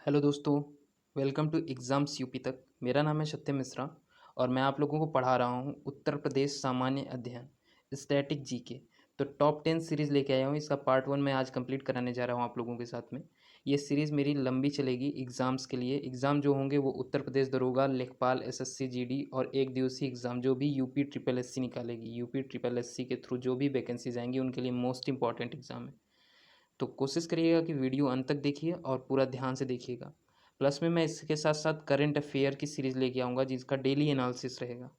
Hello दोस्तों, welcome to exams UP तक। मेरा नाम है सत्यम मिश्रा और मैं आप लोगों को पढ़ा रहा हूँ उत्तर प्रदेश सामान्य अध्ययन स्टैटिक जीके। तो टॉप 10 सीरीज़ लेके आया हूँ। इसका पार्ट 1 मैं आज कंप्लीट कराने जा रहा हूँ आप लोगों के साथ में। ये सीरीज़ मेरी लंबी चलेगी एग्ज़ाम्स के लिए। एग्ज़ाम जो होंगे वो उत्तर प्रदेश दरोगा, लेखपाल, एसएससी जीडी और एक दिवसीय एग्ज़ाम जो भी यूपी ट्रिपल एससी निकालेगी। यूपी ट्रिपल एससी के थ्रू जो भी वैकेंसीज आएंगी उनके लिए मोस्ट इंपॉर्टेंट एग्ज़ाम है। तो कोशिश करिएगा कि वीडियो अंत तक देखिए और पूरा ध्यान से देखिएगा। प्लस में मैं इसके साथ साथ करंट अफेयर की सीरीज़ लेके आऊँगा जिसका डेली एनालिसिस रहेगा।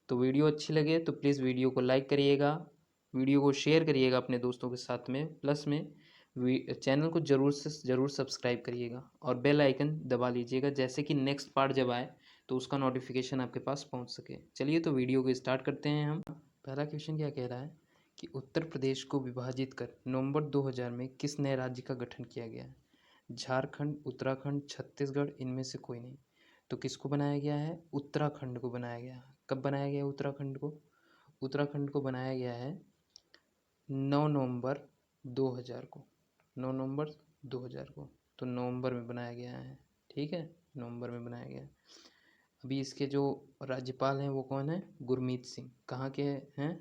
तो वीडियो अच्छी लगे तो प्लीज़ वीडियो को लाइक करिएगा, वीडियो को शेयर करिएगा अपने दोस्तों के साथ में। प्लस में चैनल को ज़रूर से ज़रूर सब्सक्राइब करिएगा और बेल आइकन दबा लीजिएगा, जैसे कि नेक्स्ट पार्ट जब आए तो उसका नोटिफिकेशन आपके पास पहुंच सके। चलिए तो वीडियो को स्टार्ट करते हैं हम। पहला क्वेश्चन क्या कह रहा है कि उत्तर प्रदेश को विभाजित कर नवंबर 2000 में किस नए राज्य का गठन किया गया है? झारखंड, उत्तराखंड, छत्तीसगढ़, इनमें से कोई नहीं। तो किसको बनाया गया है? उत्तराखंड को बनाया गया है। कब बनाया गया उत्तराखंड को? उत्तराखंड को बनाया गया है 9 नवंबर 2000 को। 9 नवंबर 2000 को। तो नवंबर में बनाया गया है। ठीक है, नवंबर में बनाया गया है। अभी इसके जो राज्यपाल हैं वो कौन है? गुरमीत सिंह। कहाँ के हैं?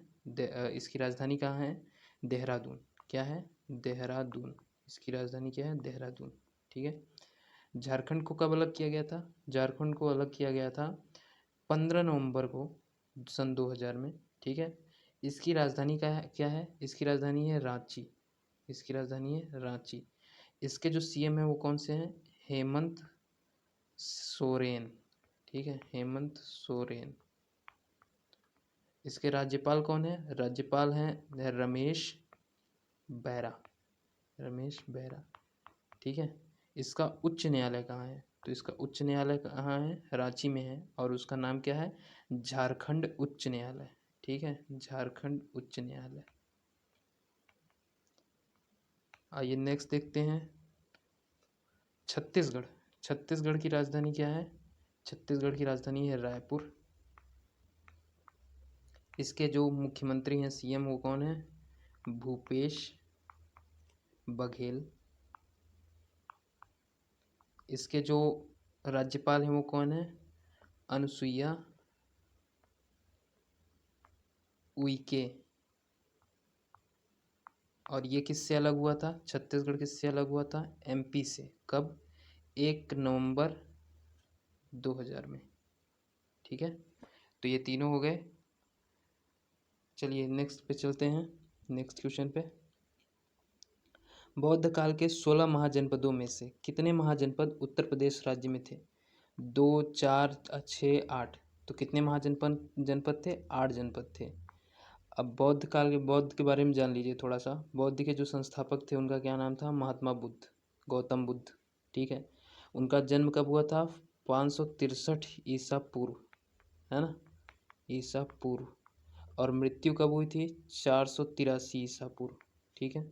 इसकी राजधानी कहाँ है? देहरादून। क्या है? देहरादून। इसकी राजधानी क्या है? देहरादून। ठीक है। झारखंड को कब अलग किया गया था? झारखंड को अलग किया गया था 15 नवंबर को सन 2000 में। ठीक है। इसकी राजधानी क्या है? इसकी राजधानी है रांची। इसकी राजधानी है रांची। इसके जो सीएम हैं वो कौन से हैं? हेमंत सोरेन। ठीक है, हेमंत सोरेन। इसके राज्यपाल कौन है? राज्यपाल हैं रमेश बैरा। रमेश बैरा। ठीक है। इसका उच्च न्यायालय कहाँ है? तो इसका उच्च न्यायालय कहाँ है? रांची में है और उसका नाम क्या है? झारखंड उच्च न्यायालय। ठीक है, झारखंड उच्च न्यायालय। आइए नेक्स्ट देखते हैं। छत्तीसगढ़। छत्तीसगढ़ की राजधानी क्या है? छत्तीसगढ़ की राजधानी है रायपुर। इसके जो मुख्यमंत्री हैं, सीएम, वो कौन है? भूपेश बघेल। इसके जो राज्यपाल हैं वो कौन है? अनुसुईया उइके। और ये किससे अलग हुआ था? छत्तीसगढ़ किससे अलग हुआ था? एमपी से। कब? 1 नवंबर 2000 में। ठीक है, तो ये तीनों हो गए। चलिए नेक्स्ट पे चलते हैं, नेक्स्ट क्वेश्चन पे। बौद्ध काल के 16 महाजनपदों में से कितने महाजनपद उत्तर प्रदेश राज्य में थे? 2, 4, 6, 8। तो कितने महाजनपद जनपद थे? 8 जनपद थे। अब बौद्ध के बारे में जान लीजिए थोड़ा सा। बौद्ध के जो संस्थापक थे उनका क्या नाम था? महात्मा बुद्ध, गौतम बुद्ध। ठीक है। उनका जन्म कब हुआ था? 563 ईसा पूर्व, है ना, ईसा पूर्व। और मृत्यु कब हुई थी? 483 ईसा पूर्व। ठीक है।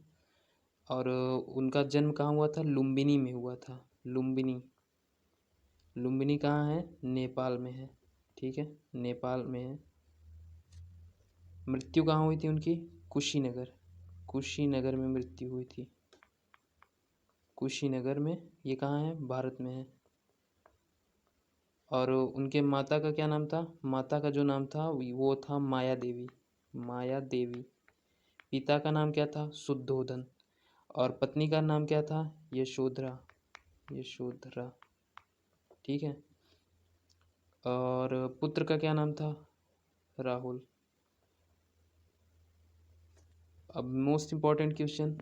और उनका जन्म कहाँ हुआ था? लुम्बिनी में हुआ था। लुम्बिनी। लुम्बिनी कहाँ है? नेपाल में है। ठीक है, नेपाल में है। मृत्यु कहाँ हुई थी उनकी? कुशीनगर। कुशीनगर में मृत्यु हुई थी। कुशीनगर में। ये कहाँ है? भारत में है। और उनके माता का क्या नाम था? माता का जो नाम था वो था माया देवी। माया देवी। पिता का नाम क्या था? शुद्धोधन। और पत्नी का नाम क्या था? यशोधरा। यशोधरा। ठीक है। और पुत्र का क्या नाम था? राहुल। अब मोस्ट इम्पॉर्टेंट क्वेश्चन,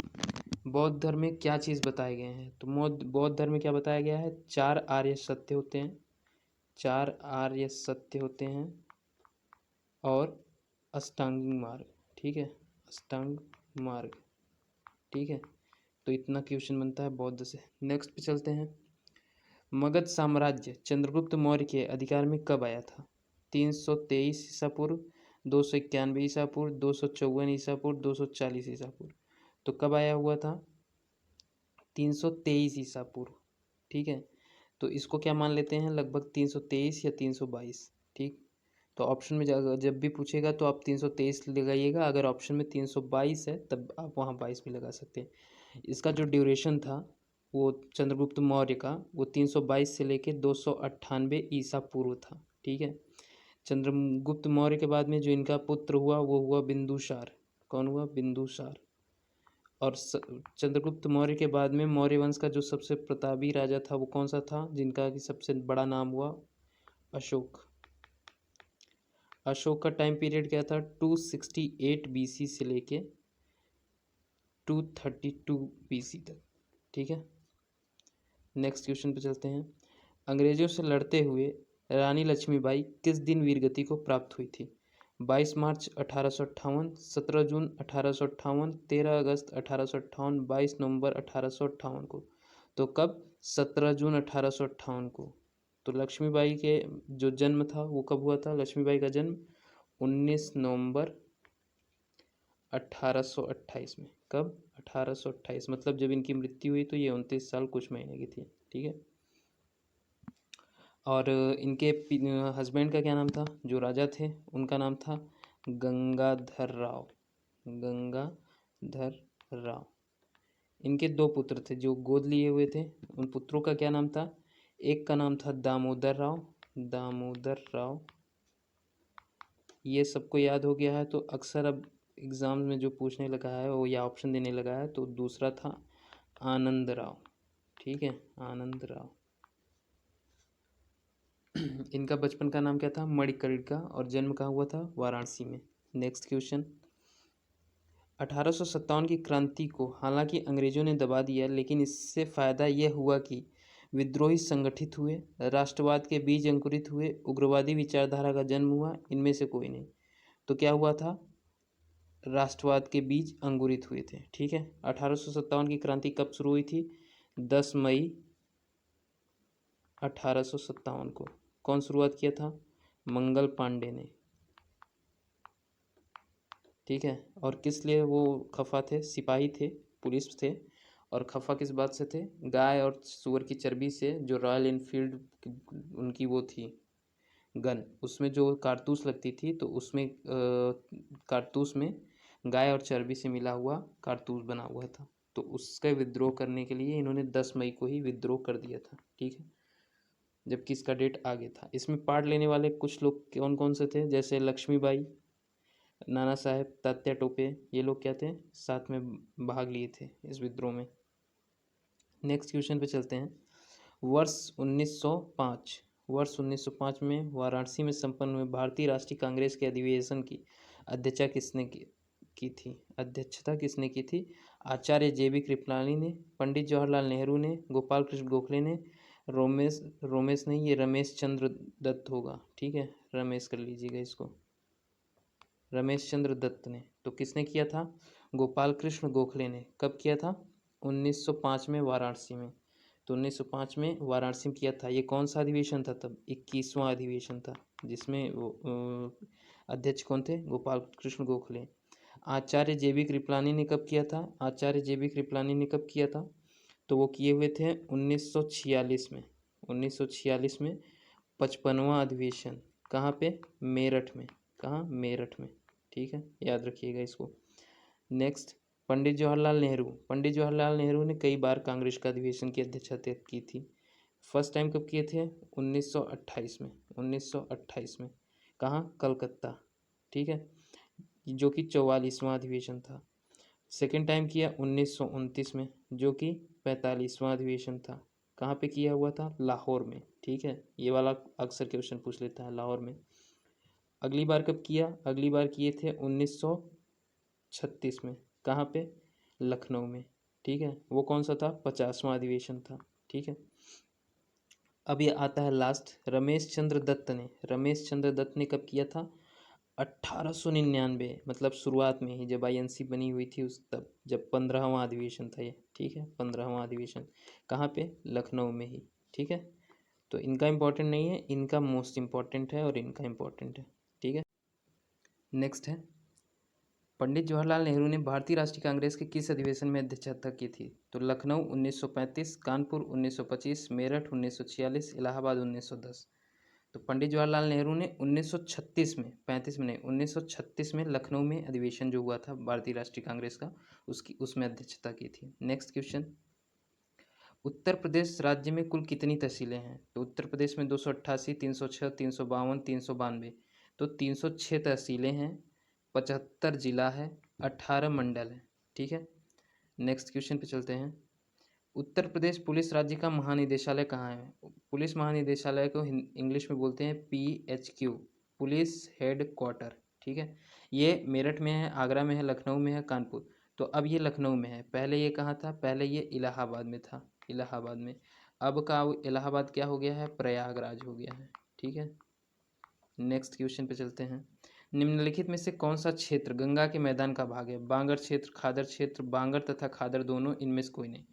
बौद्ध धर्म में क्या चीज़ बताए गए हैं? तो बौद्ध धर्म में क्या बताया गया है? 4 आर्य सत्य होते हैं। 4 आर्य सत्य होते हैं और अष्टांग मार्ग। ठीक है, अष्टांग मार्ग। ठीक है, तो इतना क्वेश्चन बनता है बौद्ध से। नेक्स्ट पे चलते हैं। मगध साम्राज्य चंद्रगुप्त मौर्य के अधिकार में कब आया था? 323 ईसा पूर्व, 291 ईसा पूर्व, 254 ईसा पूर्व, 240 ईसा पूर्व। तो कब आया हुआ था? 323 ईसा पूर्व। ठीक है, तो इसको क्या मान लेते हैं? लगभग 323 या 322। ठीक, तो ऑप्शन में जब भी पूछेगा तो आप 323 लगाइएगा। अगर ऑप्शन में 322 है तब आप वहाँ 22 भी लगा सकते हैं। इसका जो ड्यूरेशन था वो चंद्रगुप्त मौर्य का, वो 322 से लेके 298 ईसा पूर्व था। ठीक है। चंद्रगुप्त मौर्य के बाद में जो इनका पुत्र हुआ वो हुआ बिंदुसार। कौन हुआ? बिंदुसार। और चंद्रगुप्त मौर्य के बाद में मौर्य वंश का जो सबसे प्रतापी राजा था वो कौन सा था, जिनका कि सबसे बड़ा नाम हुआ अशोक। अशोक का टाइम पीरियड क्या था? 268 बीसी से लेके 232 बीसी तक। ठीक है। नेक्स्ट क्वेश्चन पे चलते हैं। अंग्रेजों से लड़ते हुए रानी लक्ष्मीबाई किस दिन वीरगति को प्राप्त हुई थी? 22 मार्च 1858, 17 जून 1858, 13 अगस्त 1858, 22 नवंबर 1858 को। तो कब? 17 जून 1858 को। तो लक्ष्मीबाई के जो जन्म था वो कब हुआ था? लक्ष्मीबाई का जन्म 19 नवंबर 1828 में। कब? 1828, मतलब जब इनकी मृत्यु हुई तो ये 29 साल कुछ महीने की थी। ठीक है। और इनके हस्बैंड का क्या नाम था? जो राजा थे उनका नाम था गंगाधर राव। गंगाधर राव। इनके दो पुत्र थे जो गोद लिए हुए थे। उन पुत्रों का क्या नाम था? एक का नाम था दामोदर राव। दामोदर राव। ये सबको याद हो गया है। तो अक्सर अब एग्ज़ाम में जो पूछने लगा है वो या ऑप्शन देने लगा है। तो दूसरा था आनंद राव। ठीक है, आनंद राव। इनका बचपन का नाम क्या था? मणिकर्णिका। और जन्म कहाँ हुआ था? वाराणसी में। Next question. 1857 की क्रांति को हालांकि अंग्रेजों ने दबा दिया, लेकिन इससे फ़ायदा यह हुआ कि विद्रोही संगठित हुए, राष्ट्रवाद के बीज अंकुरित हुए, उग्रवादी विचारधारा का जन्म हुआ। इनमें से कोई नहीं। तो क्या हुआ था? राष्ट्रवाद के बीज अंकुरित हुए थे। ठीक है। 1857 की क्रांति कब शुरू हुई थी? 10 मई 1857 को। कौन शुरुआत किया था? मंगल पांडे ने। ठीक है। और किस लिए वो खफा थे? सिपाही थे, पुलिस थे। और खफा किस बात से थे? गाय और सुअर की चर्बी से जो रॉयल इनफील्ड उनकी वो थी गन, उसमें जो कारतूस लगती थी, तो उसमें कारतूस में गाय और चर्बी से मिला हुआ कारतूस बना हुआ था। तो उसका विद्रोह करने के लिए इन्होंने 10 मई को ही विद्रोह कर दिया था। ठीक है। जबकि इसका डेट आगे था। इसमें पार्ट लेने वाले कुछ लोग कौन कौन से थे? जैसे लक्ष्मीबाई, नाना साहेब, तात्या टोपे, ये लोग क्या थे? साथ में भाग लिए थे इस विद्रोह में। नेक्स्ट क्वेश्चन पे चलते हैं। वर्ष 1905। वर्ष 1905 में वाराणसी में संपन्न हुए भारतीय राष्ट्रीय कांग्रेस के अधिवेशन की अध्यक्षता किसने की थी? अध्यक्षता किसने की थी? आचार्य JB कृपलानी ने, पंडित जवाहरलाल नेहरू ने, गोपाल कृष्ण गोखले ने, रोमेश नहीं, ये रमेश चंद्र दत्त होगा। ठीक है, रमेश कर लीजिएगा इसको। रमेश चंद्र दत्त ने। तो किसने किया था? गोपाल कृष्ण गोखले ने। कब किया था? 1905 में वाराणसी में। तो 1905 में वाराणसी में किया था। ये कौन सा अधिवेशन था तब? 21वां अधिवेशन था, जिसमें वो अध्यक्ष कौन थे? गोपाल कृष्ण गोखले। आचार्य JB कृपलानी ने कब किया था? आचार्य JB कृपलानी ने कब किया था? तो वो किए हुए थे 1946 में। 1946 में 55वां अधिवेशन। कहाँ पे? मेरठ में। कहाँ? मेरठ में। ठीक है, याद रखिएगा इसको। नेक्स्ट, पंडित जवाहरलाल नेहरू। पंडित जवाहरलाल नेहरू ने कई बार कांग्रेस का अधिवेशन की अध्यक्षता की थी। फर्स्ट टाइम कब किए थे? 1928 में। 1928 में। कहाँ? कलकत्ता। ठीक है, जो कि 44वां अधिवेशन था। सेकेंड टाइम किया 1929 में, जो कि 45वां अधिवेशन था। कहाँ पे किया हुआ था? लाहौर में। ठीक है, ये वाला अक्सर क्वेश्चन पूछ लेता है, लाहौर में। अगली बार कब किया? अगली बार किए थे 1936 में। कहाँ पे? लखनऊ में। ठीक है, वो कौन सा था? 50वां अधिवेशन था। ठीक है। अब ये आता है लास्ट, रमेश चंद्र दत्त ने। रमेश चंद्र दत्त ने कब किया था? 1899, मतलब शुरुआत में ही, जब INC बनी हुई थी उस तब, जब 15वां अधिवेशन था ये। ठीक है, 15वां अधिवेशन। कहाँ पे? लखनऊ में ही। ठीक है। तो इनका इम्पोर्टेंट नहीं है, इनका मोस्ट इम्पॉर्टेंट है और इनका इम्पोर्टेंट है। ठीक है। नेक्स्ट है, पंडित जवाहरलाल नेहरू ने भारतीय राष्ट्रीय कांग्रेस के किस अधिवेशन में अध्यक्षता की थी? तो लखनऊ 1935, कानपुर 1925, मेरठ 1946, इलाहाबाद 1910। तो पंडित जवाहरलाल नेहरू ने 1936 में, 35 में नहीं, 1936 में लखनऊ में अधिवेशन जो हुआ था भारतीय राष्ट्रीय कांग्रेस का, उसमें अध्यक्षता की थी। Next question. उत्तर प्रदेश राज्य में कुल कितनी तहसीलें हैं? तो उत्तर प्रदेश में 288, 306, 352, 392। तो 306 तहसीलें हैं, 75 जिला है, 18 मंडल है। ठीक है, नेक्स्ट क्वेश्चन पे चलते हैं। उत्तर प्रदेश पुलिस राज्य का महानिदेशालय कहाँ है? पुलिस महानिदेशालय को इंग्लिश में बोलते हैं PHQ, पुलिस हेड क्वार्टर। ठीक है, ये मेरठ में है, आगरा में है, लखनऊ में है, कानपुर। तो अब ये लखनऊ में है, पहले ये कहाँ था? पहले ये इलाहाबाद में था, इलाहाबाद में। अब का इलाहाबाद क्या हो गया है? प्रयागराज हो गया है। ठीक है, नेक्स्ट क्वेश्चन पे चलते हैं। निम्नलिखित में से कौन सा क्षेत्र गंगा के मैदान का भाग है? बांगर क्षेत्र, खादर क्षेत्र, बांगर तथा खादर दोनों, इनमें से कोई नहीं।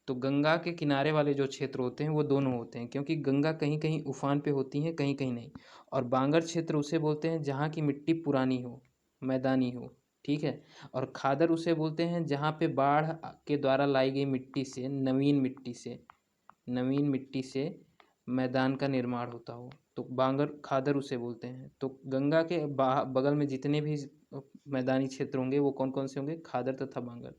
तो गंगा के किनारे वाले जो क्षेत्र होते हैं वो दोनों होते हैं, क्योंकि गंगा कहीं कहीं उफान पे होती हैं, कहीं कहीं नहीं। और बांगर क्षेत्र उसे बोलते हैं जहाँ की मिट्टी पुरानी हो, मैदानी हो। ठीक है, और खादर उसे बोलते हैं जहाँ पे बाढ़ के द्वारा लाई गई मिट्टी से, नवीन मिट्टी से मैदान का निर्माण होता हो, तो बांगर खादर उसे बोलते हैं। तो गंगा के बगल में जितने भी मैदानी क्षेत्र होंगे वो कौन कौन से होंगे? खादर तथा बांगर।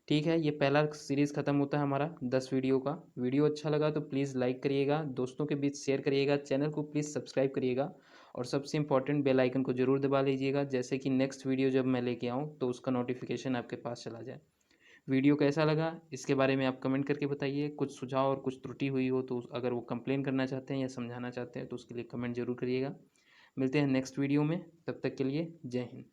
ठीक है, ये पहला सीरीज़ ख़त्म होता है हमारा 10 वीडियो का। वीडियो अच्छा लगा तो प्लीज़ लाइक करिएगा, दोस्तों के बीच शेयर करिएगा, चैनल को प्लीज़ सब्सक्राइब करिएगा, और सबसे इंपॉर्टेंट बेल आइकन को ज़रूर दबा लीजिएगा, जैसे कि नेक्स्ट वीडियो जब मैं लेके आऊँ तो उसका नोटिफिकेशन आपके पास चला जाए। वीडियो कैसा लगा इसके बारे में आप कमेंट करके बताइए। कुछ सुझाव और कुछ त्रुटि हुई हो तो अगर वो कंप्लेन करना चाहते हैं या समझाना चाहते हैं तो उसके लिए कमेंट ज़रूर करिएगा। मिलते हैं नेक्स्ट वीडियो में, तब तक के लिए जय हिंद।